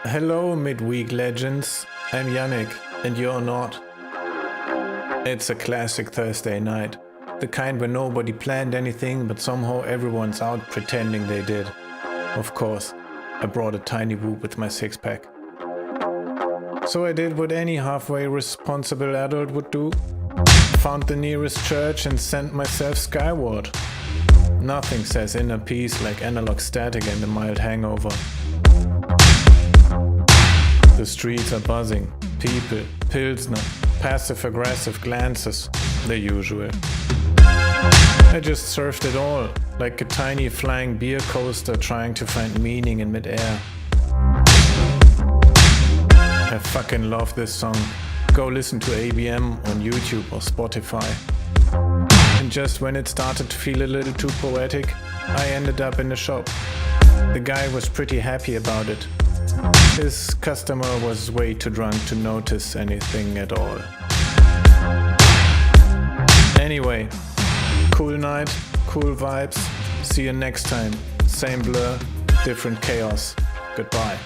Hello, midweek legends. I'm Yannick, and you're not. It's a classic Thursday night. The kind where nobody planned anything, but somehow everyone's out pretending they did. Of course, I brought a tiny whoop with my six-pack. So I did what any halfway responsible adult would do. Found the nearest church and sent myself skyward. Nothing says inner peace like analog static and a mild hangover. The streets are buzzing. People, Pilsner, passive-aggressive glances, the usual. I just surfed it all, like a tiny flying beer coaster trying to find meaning in midair. I fucking love this song. Go listen to ABM on YouTube or Spotify. And just when it started to feel a little too poetic, I ended up in the shop. The guy was pretty happy about it. His customer was way too drunk to notice anything at all. Anyway, cool night, cool vibes. See you next time. Same blur, different chaos. Goodbye.